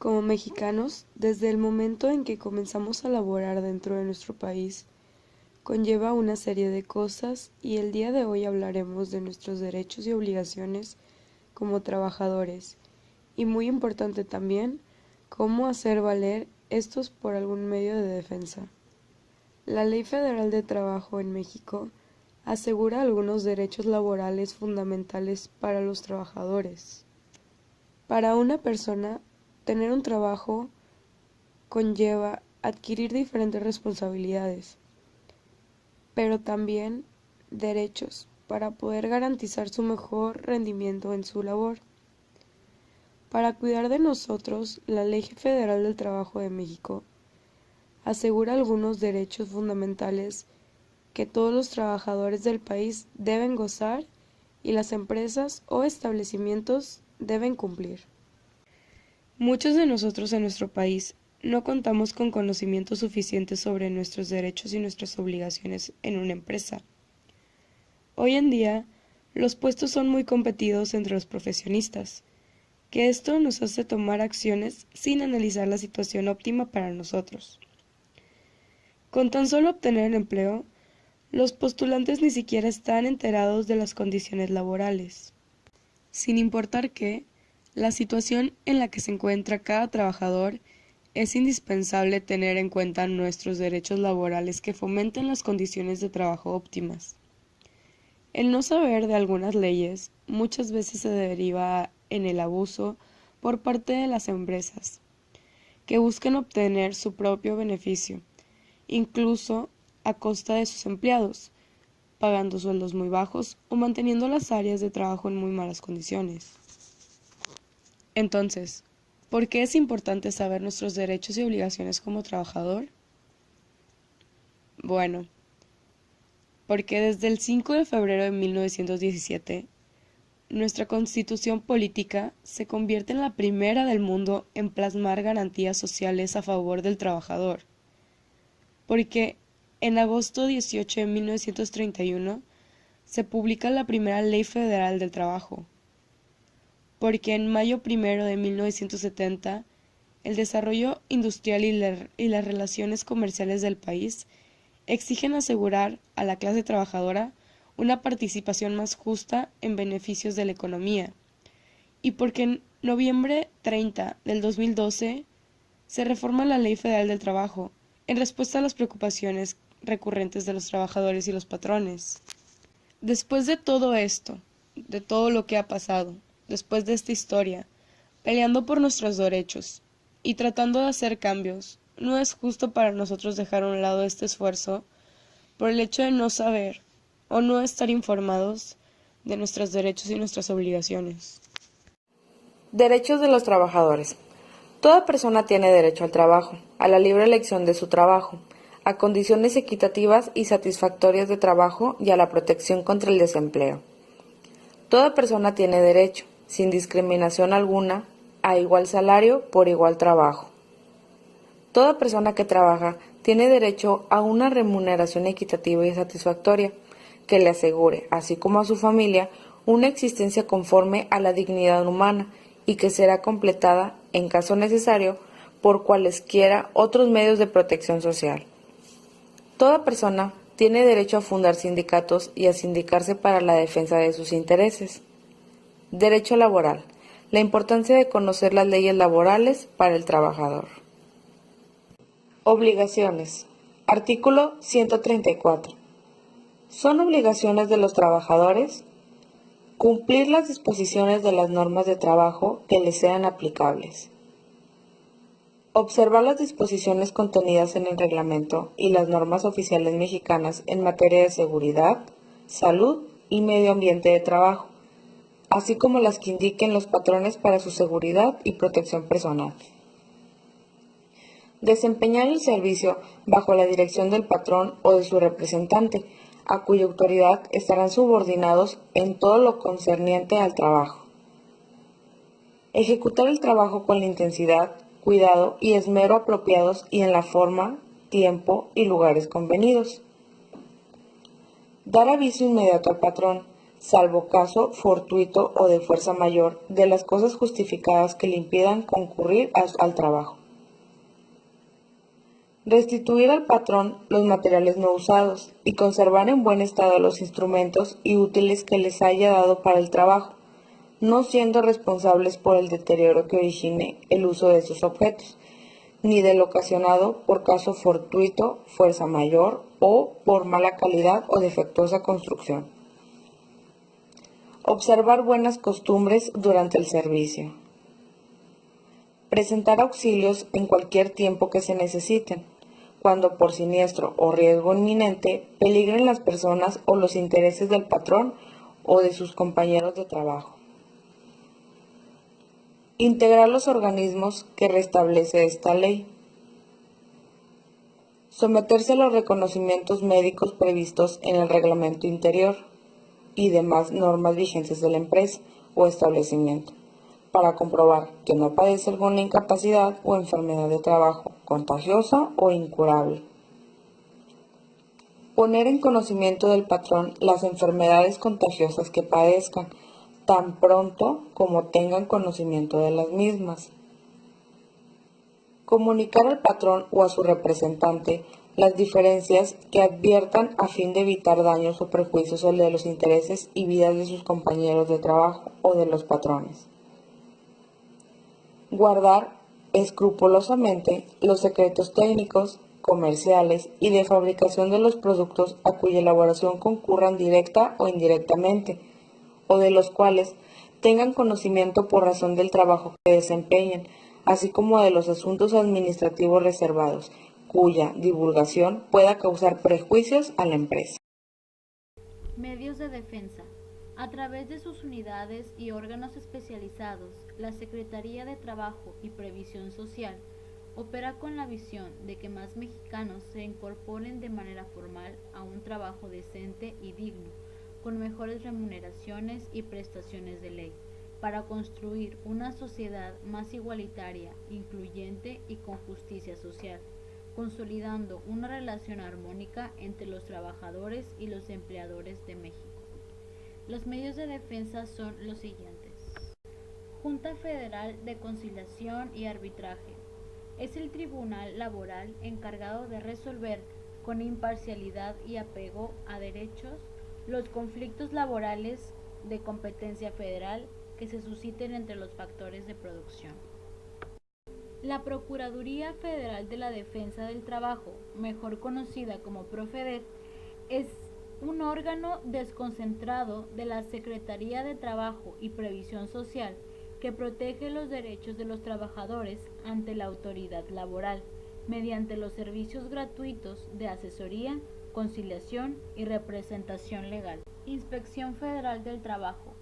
Como mexicanos, desde el momento en que comenzamos a laborar dentro de nuestro país, conlleva una serie de cosas y el día de hoy hablaremos de nuestros derechos y obligaciones como trabajadores y muy importante también, cómo hacer valer estos por algún medio de defensa. La Ley Federal de Trabajo en México asegura algunos derechos laborales fundamentales para los trabajadores. Para una persona, tener un trabajo conlleva adquirir diferentes responsabilidades, pero también derechos para poder garantizar su mejor rendimiento en su labor. Para cuidar de nosotros, la Ley Federal del Trabajo de México asegura algunos derechos fundamentales que todos los trabajadores del país deben gozar y las empresas o establecimientos deben cumplir. Muchos de nosotros en nuestro país no contamos con conocimientos suficientes sobre nuestros derechos y nuestras obligaciones en una empresa. Hoy en día, los puestos son muy competidos entre los profesionistas, que esto nos hace tomar acciones sin analizar la situación óptima para nosotros. Con tan solo obtener el empleo, los postulantes ni siquiera están enterados de las condiciones laborales. Sin importar que, la situación en la que se encuentra cada trabajador, es indispensable tener en cuenta nuestros derechos laborales que fomenten las condiciones de trabajo óptimas. El no saber de algunas leyes muchas veces se deriva en el abuso por parte de las empresas, que buscan obtener su propio beneficio, incluso a costa de sus empleados, pagando sueldos muy bajos o manteniendo las áreas de trabajo en muy malas condiciones. Entonces, ¿por qué es importante saber nuestros derechos y obligaciones como trabajador? Bueno, porque desde el 5 de febrero de 1917, nuestra Constitución política se convierte en la primera del mundo en plasmar garantías sociales a favor del trabajador. Porque en agosto 18 de 1931 se publica la primera Ley Federal del Trabajo. Porque en mayo 1 de 1970, el desarrollo industrial y las relaciones comerciales del país exigen asegurar a la clase trabajadora una participación más justa en beneficios de la economía, y porque en noviembre 30 del 2012 se reforma la Ley Federal del Trabajo en respuesta a las preocupaciones recurrentes de los trabajadores y los patrones. Después de todo esto, de todo lo que ha pasado, después de esta historia, peleando por nuestros derechos y tratando de hacer cambios, no es justo para nosotros dejar a un lado este esfuerzo por el hecho de no saber o no estar informados de nuestros derechos y nuestras obligaciones. Derechos de los trabajadores. Toda persona tiene derecho al trabajo, a la libre elección de su trabajo, a condiciones equitativas y satisfactorias de trabajo y a la protección contra el desempleo. Toda persona tiene derecho, sin discriminación alguna, a igual salario por igual trabajo. Toda persona que trabaja tiene derecho a una remuneración equitativa y satisfactoria, que le asegure, así como a su familia, una existencia conforme a la dignidad humana y que será completada, en caso necesario, por cualesquiera otros medios de protección social. Toda persona tiene derecho a fundar sindicatos y a sindicarse para la defensa de sus intereses. Derecho laboral. La importancia de conocer las leyes laborales para el trabajador. Obligaciones. Artículo 134. Son obligaciones de los trabajadores cumplir las disposiciones de las normas de trabajo que les sean aplicables. Observar las disposiciones contenidas en el reglamento y las normas oficiales mexicanas en materia de seguridad, salud y medio ambiente de trabajo, así como las que indiquen los patrones para su seguridad y protección personal. Desempeñar el servicio bajo la dirección del patrón o de su representante, a cuya autoridad estarán subordinados en todo lo concerniente al trabajo. Ejecutar el trabajo con la intensidad, cuidado y esmero apropiados y en la forma, tiempo y lugares convenidos. Dar aviso inmediato al patrón, salvo caso fortuito o de fuerza mayor, de las cosas justificadas que le impidan concurrir al trabajo. Restituir al patrón los materiales no usados y conservar en buen estado los instrumentos y útiles que les haya dado para el trabajo, no siendo responsables por el deterioro que origine el uso de esos objetos, ni del ocasionado por caso fortuito, fuerza mayor o por mala calidad o defectuosa construcción. Observar buenas costumbres durante el servicio. Presentar auxilios en cualquier tiempo que se necesiten, cuando por siniestro o riesgo inminente peligren las personas o los intereses del patrón o de sus compañeros de trabajo. Integrar los organismos que restablece esta ley. Someterse a los reconocimientos médicos previstos en el reglamento interior y demás normas vigentes de la empresa o establecimiento, para comprobar que no padece alguna incapacidad o enfermedad de trabajo contagiosa o incurable. Poner en conocimiento del patrón las enfermedades contagiosas que padezcan, tan pronto como tengan conocimiento de las mismas. Comunicar al patrón o a su representante las diferencias que adviertan a fin de evitar daños o perjuicios sobre los intereses y vidas de sus compañeros de trabajo o de los patrones. Guardar escrupulosamente los secretos técnicos, comerciales y de fabricación de los productos a cuya elaboración concurran directa o indirectamente, o de los cuales tengan conocimiento por razón del trabajo que desempeñen, así como de los asuntos administrativos reservados, cuya divulgación pueda causar prejuicios a la empresa. Medios de defensa. A través de sus unidades y órganos especializados, la Secretaría de Trabajo y Previsión Social opera con la visión de que más mexicanos se incorporen de manera formal a un trabajo decente y digno, con mejores remuneraciones y prestaciones de ley, para construir una sociedad más igualitaria, incluyente y con justicia social, consolidando una relación armónica entre los trabajadores y los empleadores de México. Los medios de defensa son los siguientes. Junta Federal de Conciliación y Arbitraje. Es el tribunal laboral encargado de resolver con imparcialidad y apego a derechos los conflictos laborales de competencia federal que se susciten entre los factores de producción. La Procuraduría Federal de la Defensa del Trabajo, mejor conocida como Profedet, es un órgano desconcentrado de la Secretaría de Trabajo y Previsión Social que protege los derechos de los trabajadores ante la autoridad laboral, mediante los servicios gratuitos de asesoría, conciliación y representación legal. Inspección Federal del Trabajo.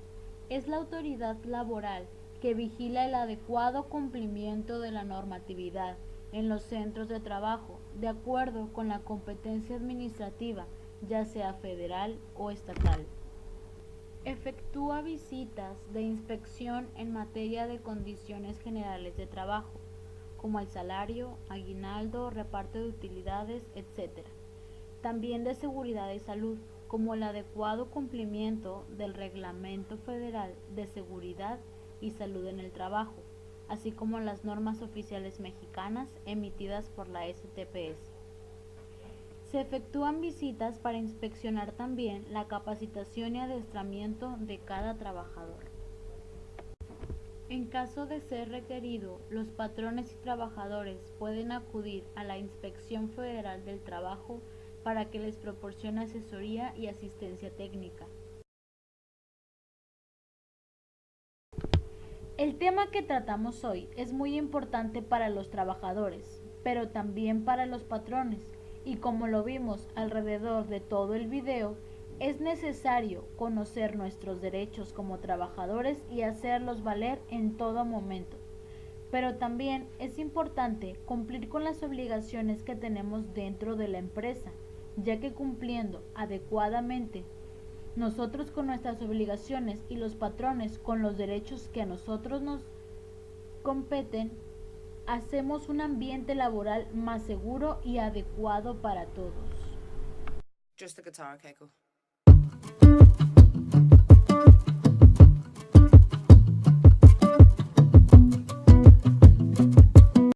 Es la autoridad laboral que vigila el adecuado cumplimiento de la normatividad en los centros de trabajo, de acuerdo con la competencia administrativa, ya sea federal o estatal. Efectúa visitas de inspección en materia de condiciones generales de trabajo, como el salario, aguinaldo, reparto de utilidades, etc. También de seguridad y salud, como el adecuado cumplimiento del Reglamento Federal de Seguridad y Salud en el Trabajo, así como las normas oficiales mexicanas emitidas por la STPS. Se efectúan visitas para inspeccionar también la capacitación y adiestramiento de cada trabajador. En caso de ser requerido, los patrones y trabajadores pueden acudir a la Inspección Federal del Trabajo para que les proporcione asesoría y asistencia técnica. El tema que tratamos hoy es muy importante para los trabajadores, pero también para los patrones, y como lo vimos alrededor de todo el video, es necesario conocer nuestros derechos como trabajadores y hacerlos valer en todo momento. Pero también es importante cumplir con las obligaciones que tenemos dentro de la empresa, ya que cumpliendo adecuadamente nosotros con nuestras obligaciones y los patrones con los derechos que a nosotros nos competen, hacemos un ambiente laboral más seguro y adecuado para todos. Just the guitar, okay, cool.